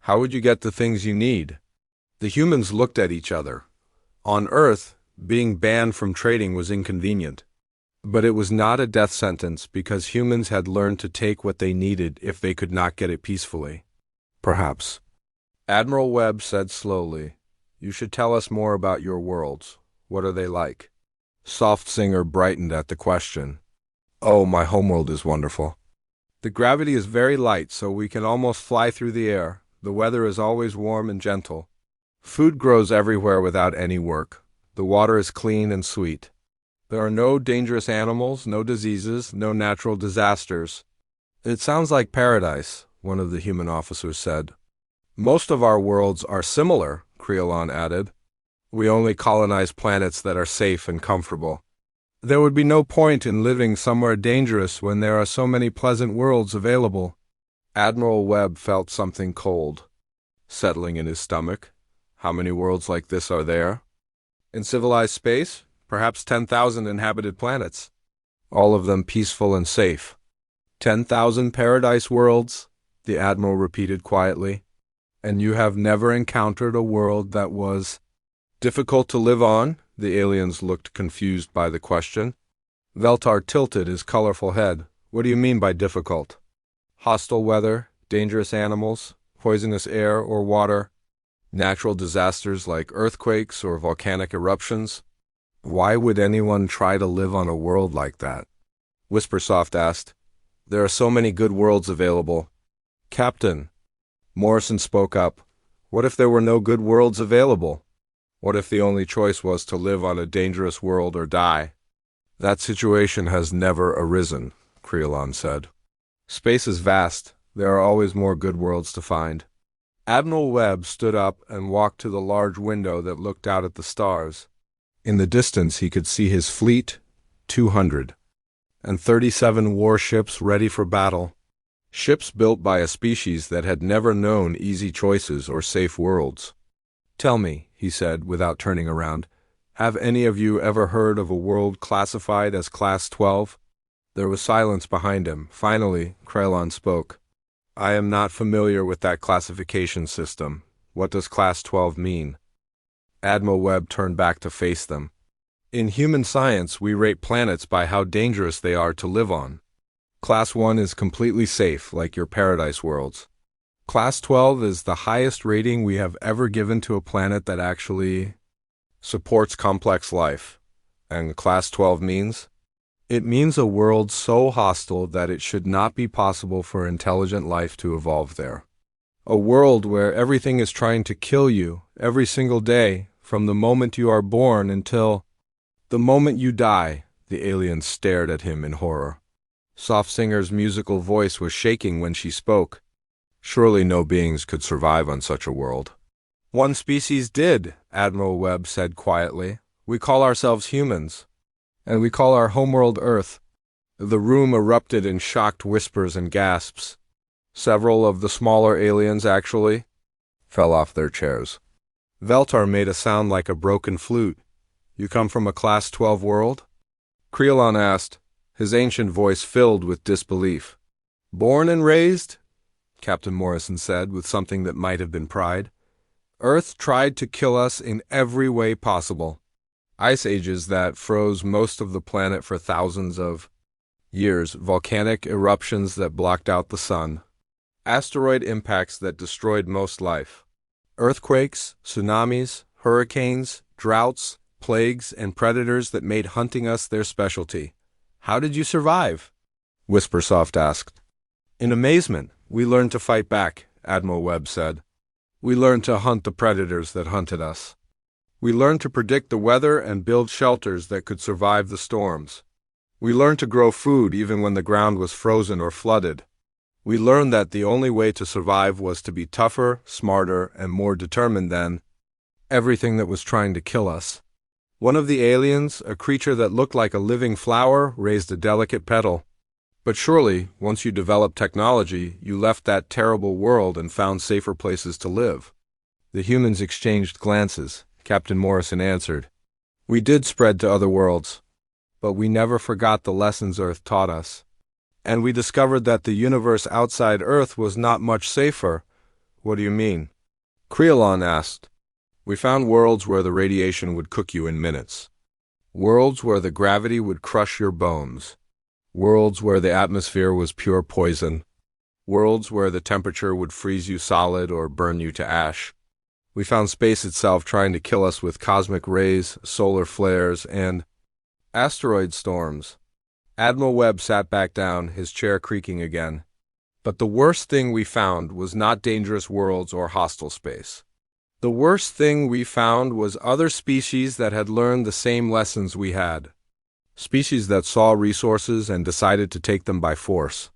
How would you get the things you need? The humans looked at each other. On Earth, being banned from trading was inconvenient. But it was not a death sentence because humans had learned to take what they needed if they could not get it peacefully. Perhaps. Admiral Webb said slowly, you should tell us more about your worlds. What are they like? Soft Singer brightened at the question. Oh, my homeworld is wonderful. The gravity is very light, so we can almost fly through the air. The weather is always warm and gentle. Food grows everywhere without any work. The water is clean and sweet. There are no dangerous animals, no diseases, no natural disasters. It sounds like paradise, one of the human officers said. Most of our worlds are similar, Creolon added. We only colonize planets that are safe and comfortable. There would be no point in living somewhere dangerous when there are so many pleasant worlds available. Admiral Webb felt something cold settling in his stomach. How many worlds like this are there? In civilized space, perhaps 10,000 inhabited planets. All of them peaceful and safe. 10,000 paradise worlds? the Admiral repeated quietly. And you have never encountered a world that was difficult to live on? The aliens looked confused by the question. Veltar tilted his colorful head. What do you mean by difficult? Hostile weather, dangerous animals, poisonous air or water, natural disasters like earthquakes or volcanic eruptions? Why would anyone try to live on a world like that? Whispersoft asked. There are so many good worlds available. Captain, Morrison spoke up. What if there were no good worlds available? What if the only choice was to live on a dangerous world or die? That situation has never arisen, Creelon said. Space is vast. There are always more good worlds to find. Admiral Webb stood up and walked to the large window that looked out at the stars. In the distance he could see his fleet, 200, and 37 warships ready for battle. Ships built by a species that had never known easy choices or safe worlds. Tell me, he said without turning around, have any of you ever heard of a world classified as Class 12? There was silence behind him. Finally, Creelon spoke. I am not familiar with that classification system. What does Class 12 mean? Admiral Webb turned back to face them. In human science, we rate planets by how dangerous they are to live on. Class 1 is completely safe, like your paradise worlds. Class 12 is the highest rating we have ever given to a planet that actually supports complex life. And Class 12 means? It means a world so hostile that it should not be possible for intelligent life to evolve there. A world where everything is trying to kill you every single day, from the moment you are born until the moment you die. The aliens stared at him in horror. Soft Singer's musical voice was shaking when she spoke. Surely no beings could survive on such a world. One species did, Admiral Webb said quietly. We call ourselves humans. And we call our homeworld Earth. The room erupted in shocked whispers and gasps. Several of the smaller aliens actually fell off their chairs. Veltar made a sound like a broken flute. You come from a Class 12 world? Creelon asked, his ancient voice filled with disbelief. Born and raised? Captain Morrison said with something that might have been pride. Earth tried to kill us in every way possible. Ice ages that froze most of the planet for thousands of years, volcanic eruptions that blocked out the sun, asteroid impacts that destroyed most life, earthquakes, tsunamis, hurricanes, droughts, plagues, and predators that made hunting us their specialty. How did you survive? Whispersoft asked. In amazement, we learned to fight back, Admiral Webb said. We learned to hunt the predators that hunted us. We learned to predict the weather and build shelters that could survive the storms. We learned to grow food even when the ground was frozen or flooded. We learned that the only way to survive was to be tougher, smarter, and more determined than everything that was trying to kill us. One of the aliens, a creature that looked like a living flower, raised a delicate petal. But surely, once you developed technology, you left that terrible world and found safer places to live. The humans exchanged glances. Captain Morrison answered. We did spread to other worlds, but we never forgot the lessons Earth taught us. And we discovered that the universe outside Earth was not much safer. What do you mean? Creelon asked. We found worlds where the radiation would cook you in minutes. Worlds where the gravity would crush your bones. Worlds where the atmosphere was pure poison. Worlds where the temperature would freeze you solid or burn you to ash. We found space itself trying to kill us with cosmic rays, solar flares, and asteroid storms. Admiral Webb sat back down, his chair creaking again. But the worst thing we found was not dangerous worlds or hostile space. The worst thing we found was other species that had learned the same lessons we had. Species that saw resources and decided to take them by force.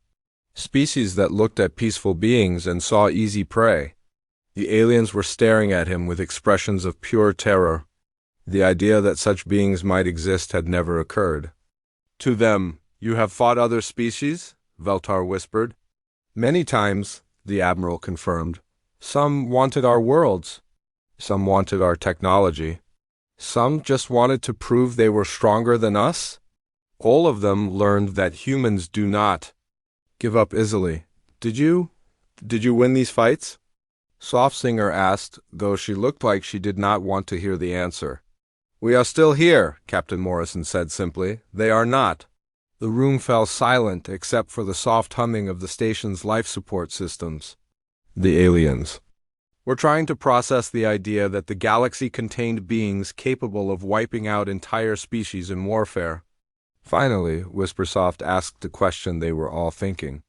Species that looked at peaceful beings and saw easy prey. The aliens were staring at him with expressions of pure terror. The idea that such beings might exist had never occurred. To them, you have fought other species? Veltar whispered. Many times, the Admiral confirmed. Some wanted our worlds. Some wanted our technology. Some just wanted to prove they were stronger than us. All of them learned that humans do not give up easily. Did you? Did you win these fights? Soft Singer asked, though she looked like she did not want to hear the answer. We are still here, Captain Morrison said simply. They are not. The room fell silent except for the soft humming of the station's life support systems. The aliens were trying to process the idea that the galaxy contained beings capable of wiping out entire species in warfare. Finally, Whispersoft asked the question they were all thinking.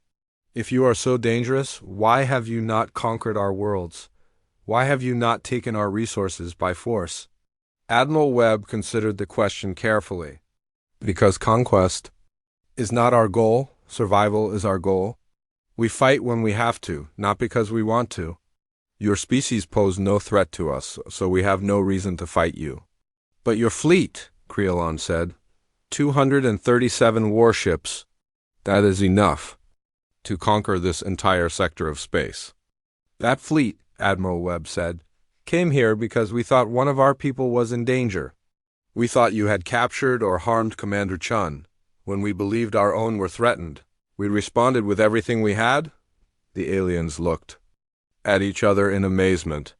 If you are so dangerous, why have you not conquered our worlds? Why have you not taken our resources by force? Admiral Webb considered the question carefully. Because conquest is not our goal, survival is our goal. We fight when we have to, not because we want to. Your species pose no threat to us, so we have no reason to fight you. But your fleet, Creelon said. 237 warships. That is enough to conquer this entire sector of space. That fleet, Admiral Webb said, came here because we thought one of our people was in danger. We thought you had captured or harmed Commander Chun. When we believed our own were threatened, we responded with everything we had? The aliens looked at each other in amazement.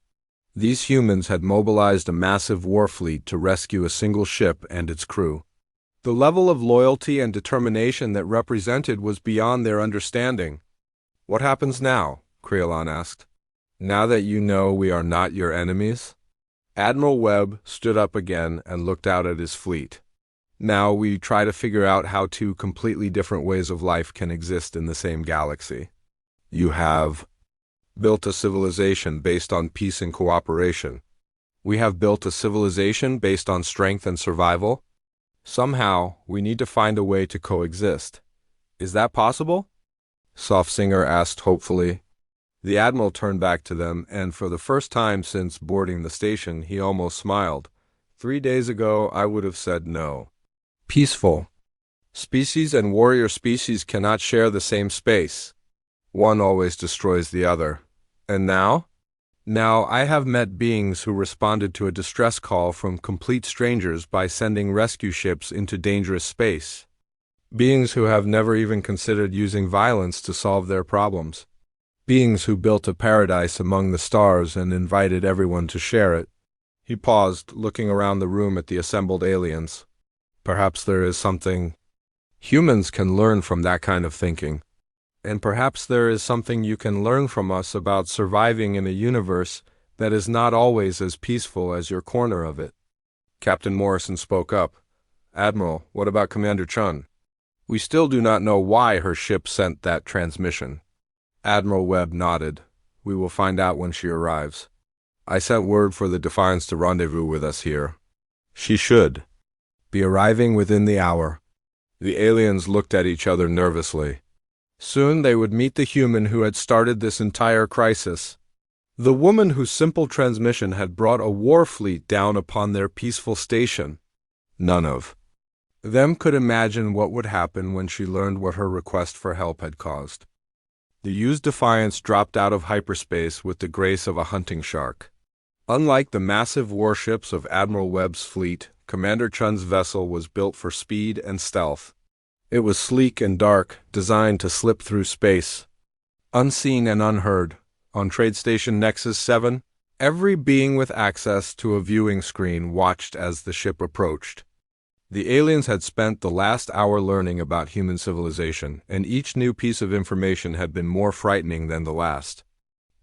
These humans had mobilized a massive war fleet to rescue a single ship and its crew. The level of loyalty and determination that represented was beyond their understanding. What happens now? Creelon asked. Now that you know we are not your enemies? Admiral Webb stood up again and looked out at his fleet. Now we try to figure out how two completely different ways of life can exist in the same galaxy. You have built a civilization based on peace and cooperation. We have built a civilization based on strength and survival. Somehow, we need to find a way to coexist. Is that possible? Soft Singer asked hopefully. The Admiral turned back to them, and for the first time since boarding the station, he almost smiled. 3 days ago, I would have said no. Peaceful. Species and warrior species cannot share the same space. One always destroys the other. And now? Now I have met beings who responded to a distress call from complete strangers by sending rescue ships into dangerous space. Beings who have never even considered using violence to solve their problems. Beings who built a paradise among the stars and invited everyone to share it. He paused, looking around the room at the assembled aliens. Perhaps there is something humans can learn from that kind of thinking. And perhaps there is something you can learn from us about surviving in a universe that is not always as peaceful as your corner of it. Captain Morrison spoke up. Admiral, what about Commander Chun? We still do not know why her ship sent that transmission. Admiral Webb nodded. We will find out when she arrives. I sent word for the Defiance to rendezvous with us here. She should be arriving within the hour. The aliens looked at each other nervously. Soon they would meet the human who had started this entire crisis. The woman whose simple transmission had brought a war fleet down upon their peaceful station. None of them could imagine what would happen when she learned what her request for help had caused. The used Defiance dropped out of hyperspace with the grace of a hunting shark. Unlike the massive warships of Admiral Webb's fleet, Commander Chun's vessel was built for speed and stealth. It was sleek and dark, designed to slip through space. Unseen and unheard, on Trade Station Nexus 7, every being with access to a viewing screen watched as the ship approached. The aliens had spent the last hour learning about human civilization, and each new piece of information had been more frightening than the last.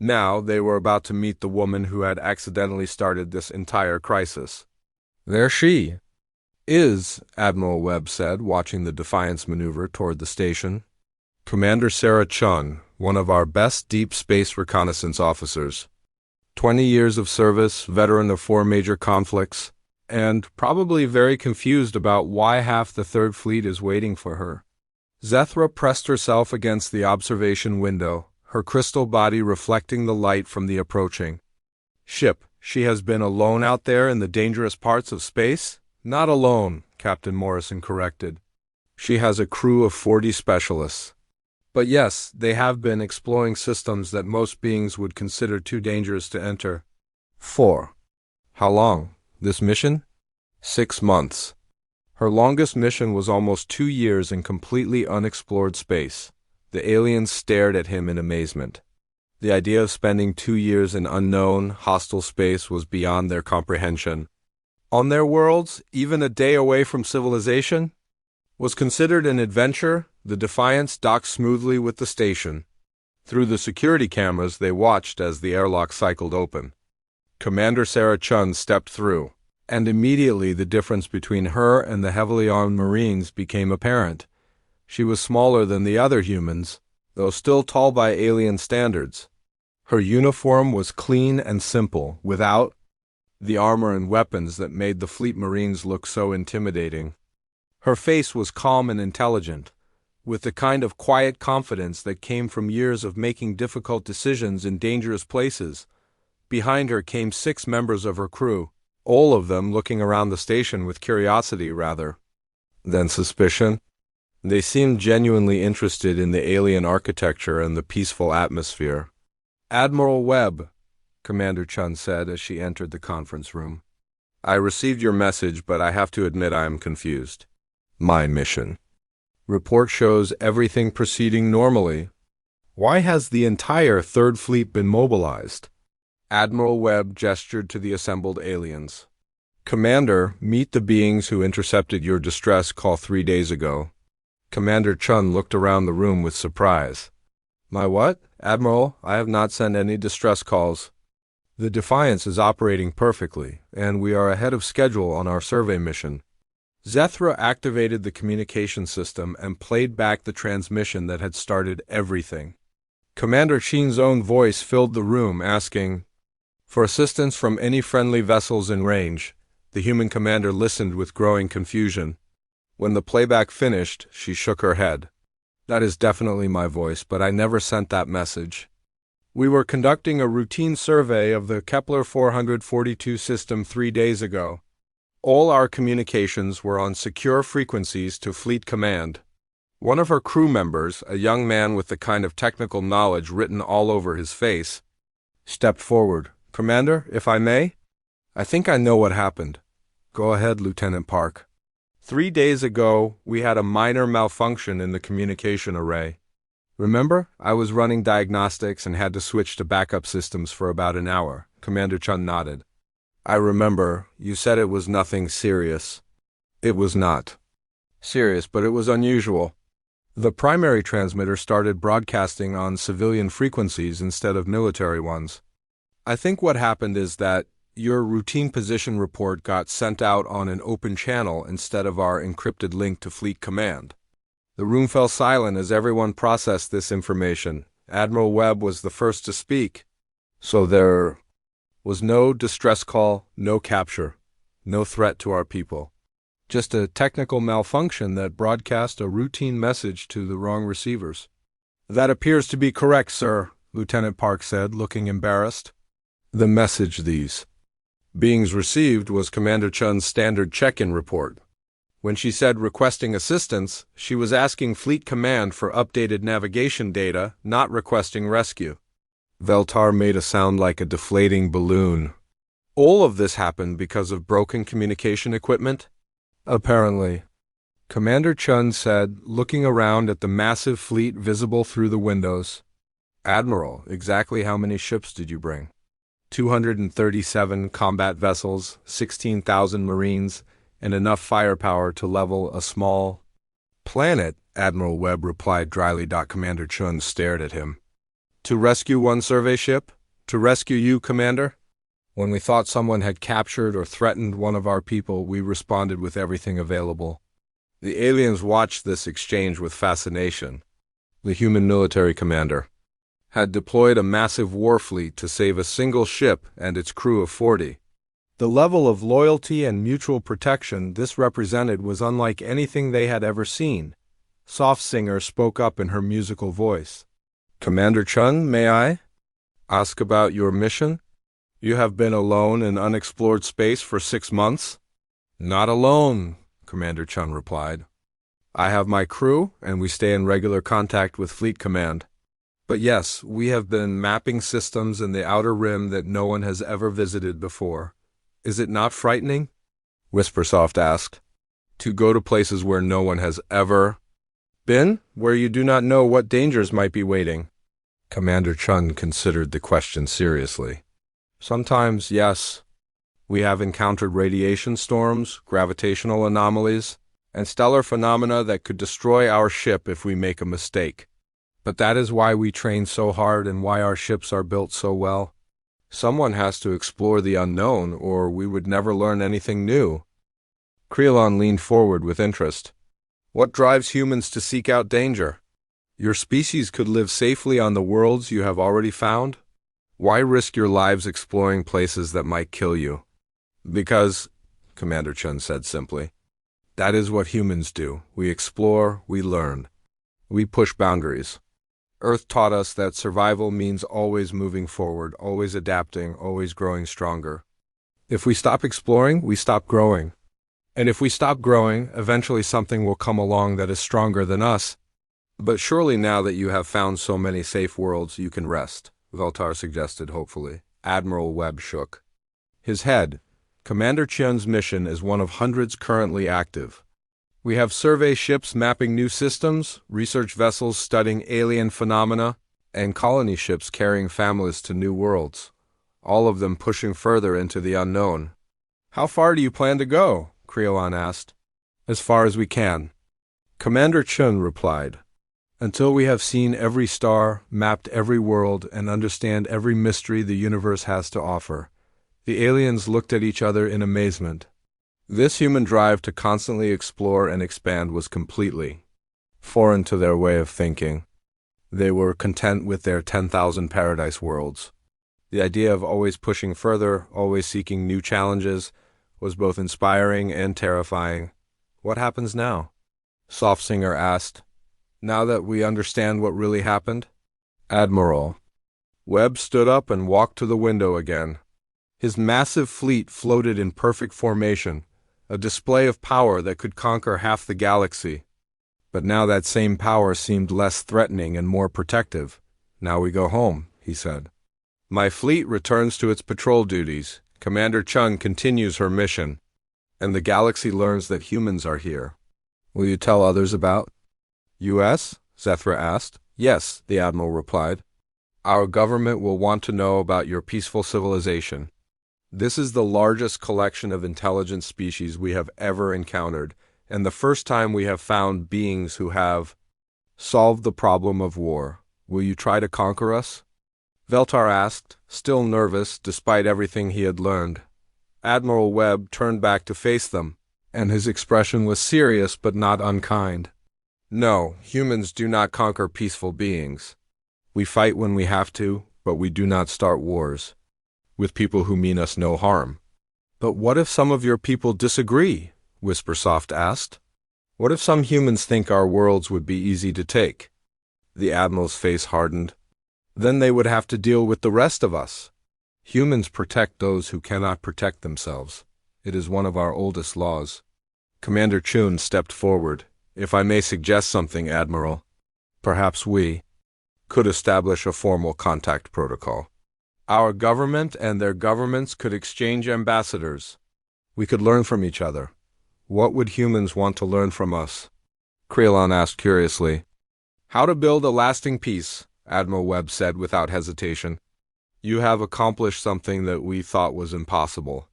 Now they were about to meet the woman who had accidentally started this entire crisis. There she is, Admiral Webb said, watching the Defiance maneuver toward the station. Commander Sarah Chun, one of our best deep space reconnaissance officers. 20 years of service, veteran of 4 major conflicts, and probably very confused about why half the Third Fleet is waiting for her. Zethra pressed herself against the observation window, her crystal body reflecting the light from the approaching ship. She has been alone out there in the dangerous parts of space? Not alone, Captain Morrison corrected. She has a crew of 40 specialists. But yes, they have been exploring systems that most beings would consider too dangerous to enter. 4. How long? This mission? 6 months. Her longest mission was almost 2 years in completely unexplored space. The aliens stared at him in amazement. The idea of spending 2 years in unknown, hostile space was beyond their comprehension. On their worlds, even a day away from civilization was considered an adventure. The Defiance docked smoothly with the station. Through the security cameras, they watched as the airlock cycled open. Commander Sarah Chun stepped through, and immediately the difference between her and the heavily armed Marines became apparent. She was smaller than the other humans, though still tall by alien standards. Her uniform was clean and simple, without the armor and weapons that made the fleet Marines look so intimidating. Her face was calm and intelligent, with the kind of quiet confidence that came from years of making difficult decisions in dangerous places. Behind her came 6 members of her crew, all of them looking around the station with curiosity rather than suspicion. They seemed genuinely interested in the alien architecture and the peaceful atmosphere. "Admiral Webb," Commander Chun said as she entered the conference room. "I received your message, but I have to admit I am confused. My mission report shows everything proceeding normally. Why has the entire Third Fleet been mobilized?" Admiral Webb gestured to the assembled aliens. "Commander, meet the beings who intercepted your distress call 3 days ago." Commander Chun looked around the room with surprise. "My what? Admiral, I have not sent any distress calls. The Defiance is operating perfectly, and we are ahead of schedule on our survey mission." Zethra activated the communication system and played back the transmission that had started everything. Commander Sheen's own voice filled the room, asking for assistance from any friendly vessels in range. The human commander listened with growing confusion. When the playback finished, she shook her head. "That is definitely my voice, but I never sent that message. We were conducting a routine survey of the Kepler 442 system 3 days ago. All our communications were on secure frequencies to Fleet Command." One of her crew members, a young man with the kind of technical knowledge written all over his face, stepped forward. "Commander, if I may? I think I know what happened." "Go ahead, Lieutenant Park." 3 days ago, we had a minor malfunction in the communication array. Remember, I was running diagnostics and had to switch to backup systems for about an hour. Commander Chun nodded. "I remember. You said it was nothing serious." "It was not serious, but it was unusual. The primary transmitter started broadcasting on civilian frequencies instead of military ones. I think what happened is that your routine position report got sent out on an open channel instead of our encrypted link to Fleet Command." The room fell silent as everyone processed this information. Admiral Webb was the first to speak. "So there was no distress call, no capture, no threat to our people. Just a technical malfunction that broadcast a routine message to the wrong receivers." "That appears to be correct, sir," Lieutenant Park said, looking embarrassed. "The message these beings received was Commander Chun's standard check-in report. When she said requesting assistance, she was asking Fleet Command for updated navigation data, not requesting rescue." Veltar made a sound like a deflating balloon. "All of this happened because of broken communication equipment?" "Apparently," Commander Chun said, looking around at the massive fleet visible through the windows. "Admiral, exactly how many ships did you bring?" 237 combat vessels, 16,000 Marines, and enough firepower to level a small planet," Admiral Webb replied dryly. Commander Chun stared at him. "To rescue one survey ship? To rescue you, Commander? When we thought someone had captured or threatened one of our people, we responded with everything available." The aliens watched this exchange with fascination. The human military commander had deployed a massive war fleet to save a single ship and its crew of 40. The level of loyalty and mutual protection this represented was unlike anything they had ever seen. Soft Singer spoke up in her musical voice. "Commander Chun, may I ask about your mission? You have been alone in unexplored space for 6 months?" "Not alone," Commander Chun replied. "I have my crew, and we stay in regular contact with Fleet Command. But yes, we have been mapping systems in the outer rim that no one has ever visited before. Is it not frightening?" Whispersoft asked. "To go to places where no one has ever been, where you do not know what dangers might be waiting?" Commander Chun considered the question seriously. Sometimes, yes, we have encountered radiation storms, gravitational anomalies, and stellar phenomena that could destroy our ship if we make a mistake. But that is why we train so hard and why our ships are built so well. Someone has to explore the unknown, or we would never learn anything new. Creelon leaned forward with interest. What drives humans to seek out danger? Your species could live safely on the worlds you have already found. Why risk your lives exploring places that might kill you? Because, Commander Chun said simply, that is what humans do. We explore, we learn. We push boundaries. Earth taught us that survival means always moving forward, always adapting, always growing stronger. If we stop exploring, we stop growing. And if we stop growing, eventually something will come along that is stronger than us. But surely now that you have found so many safe worlds, you can rest, Veltar suggested hopefully. Admiral Webb shook his head. Commander Chun's mission is one of hundreds currently active. We have survey ships mapping new systems, research vessels studying alien phenomena, and colony ships carrying families to new worlds, all of them pushing further into the unknown. How far do you plan to go? Creelon asked. As far as we can. Commander Chun replied. Until we have seen every star, mapped every world, and understand every mystery the universe has to offer. The aliens looked at each other in amazement. This human drive to constantly explore and expand was completely foreign to their way of thinking. They were content with their 10,000 paradise worlds. The idea of always pushing further, always seeking new challenges, was both inspiring and terrifying. What happens now? Soft-Singer asked. Now that we understand what really happened? Admiral. Webb stood up and walked to the window again. His massive fleet floated in perfect formation, a display of power that could conquer half the galaxy. But now that same power seemed less threatening and more protective. Now we go home, he said. My fleet returns to its patrol duties. Commander Chun continues her mission, and the galaxy learns that humans are here. Will you tell others about U.S.? Zethra asked. Yes, the Admiral replied. Our government will want to know about your peaceful civilization. This is the largest collection of intelligent species we have ever encountered, and the first time we have found beings who have solved the problem of war. Will you try to conquer us? Veltar asked, still nervous despite everything he had learned. Admiral Webb turned back to face them, and his expression was serious but not unkind. No, humans do not conquer peaceful beings. We fight when we have to, but we do not start wars with people who mean us no harm. But what if some of your people disagree? Whispersoft asked. What if some humans think our worlds would be easy to take? The Admiral's face hardened. Then they would have to deal with the rest of us. Humans protect those who cannot protect themselves. It is one of our oldest laws. Commander Chun stepped forward. If I may suggest something, Admiral, perhaps we could establish a formal contact protocol. Our government and their governments could exchange ambassadors. We could learn from each other. What would humans want to learn from us? Creelon asked curiously. How to build a lasting peace, Admiral Webb said without hesitation. You have accomplished something that we thought was impossible.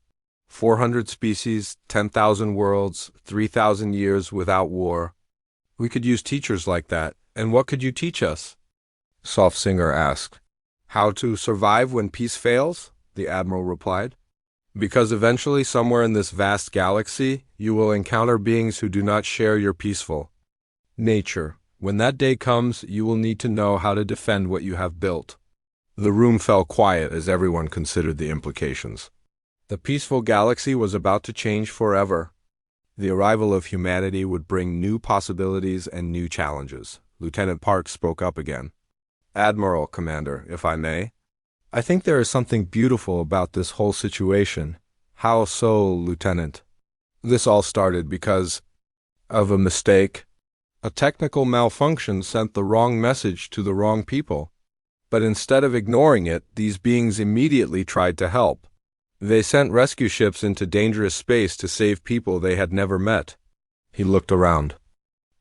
400 species, 10,000 worlds, 3,000 years without war. We could use teachers like that. And what could you teach us? Soft-Singer asked. How to survive when peace fails? The Admiral replied. Because eventually, somewhere in this vast galaxy, you will encounter beings who do not share your peaceful nature. When that day comes, you will need to know how to defend what you have built. The room fell quiet as everyone considered the implications. The peaceful galaxy was about to change forever. The arrival of humanity would bring new possibilities and new challenges. Lieutenant Parks spoke up again. Admiral, Commander, if I may. I think there is something beautiful about this whole situation. How so, Lieutenant? This all started because of a mistake. A technical malfunction sent the wrong message to the wrong people. But instead of ignoring it, these beings immediately tried to help. They sent rescue ships into dangerous space to save people they had never met. He looked around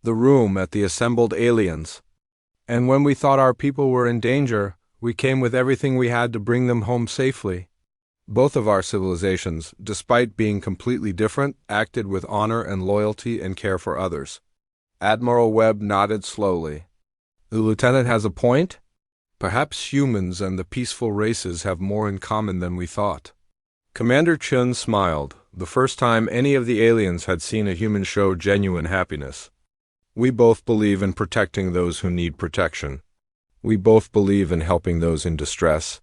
the room at the assembled aliens. And when we thought our people were in danger, we came with everything we had to bring them home safely. Both of our civilizations, despite being completely different, acted with honor and loyalty and care for others. Admiral Webb nodded slowly. The lieutenant has a point? Perhaps humans and the peaceful races have more in common than we thought. Commander Chun smiled, the first time any of the aliens had seen a human show genuine happiness. We both believe in protecting those who need protection. We both believe in helping those in distress.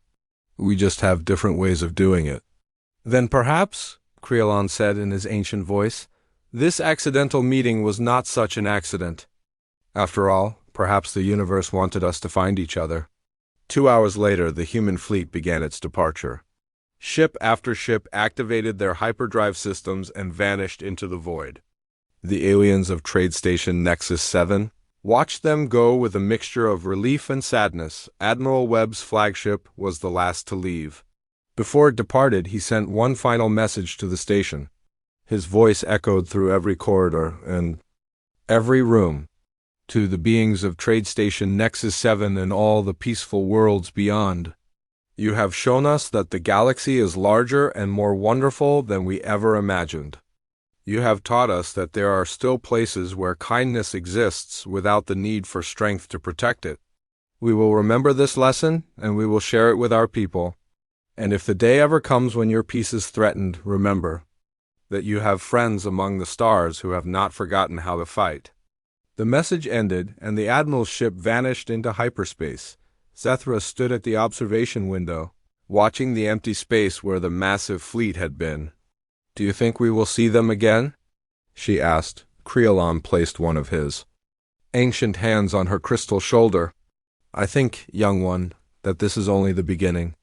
We just have different ways of doing it. Then perhaps, Creolon said in his ancient voice, this accidental meeting was not such an accident. After all, perhaps the universe wanted us to find each other. 2 hours later, the human fleet began its departure. Ship after ship activated their hyperdrive systems and vanished into the void. The aliens of Trade Station Nexus 7 watched them go with a mixture of relief and sadness. Admiral Webb's flagship was the last to leave. Before it departed, he sent one final message to the station. His voice echoed through every corridor and every room. To the beings of Trade Station Nexus 7 and all the peaceful worlds beyond. You have shown us that the galaxy is larger and more wonderful than we ever imagined. You have taught us that there are still places where kindness exists without the need for strength to protect it. We will remember this lesson, and we will share it with our people. And if the day ever comes when your peace is threatened, remember that you have friends among the stars who have not forgotten how to fight. The message ended, and the Admiral's ship vanished into hyperspace. Zethra stood at the observation window, watching the empty space where the massive fleet had been. Do you think we will see them again? She asked. Creolon placed one of his ancient hands on her crystal shoulder. I think, young one, that this is only the beginning.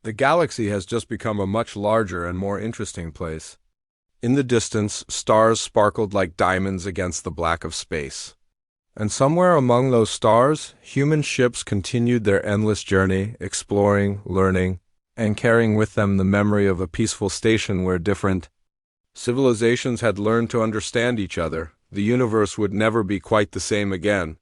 The galaxy has just become a much larger and more interesting place. In the distance, stars sparkled like diamonds against the black of space. And somewhere among those stars, human ships continued their endless journey, exploring, learning, and carrying with them the memory of a peaceful station where different civilizations had learned to understand each other. The universe would never be quite the same again.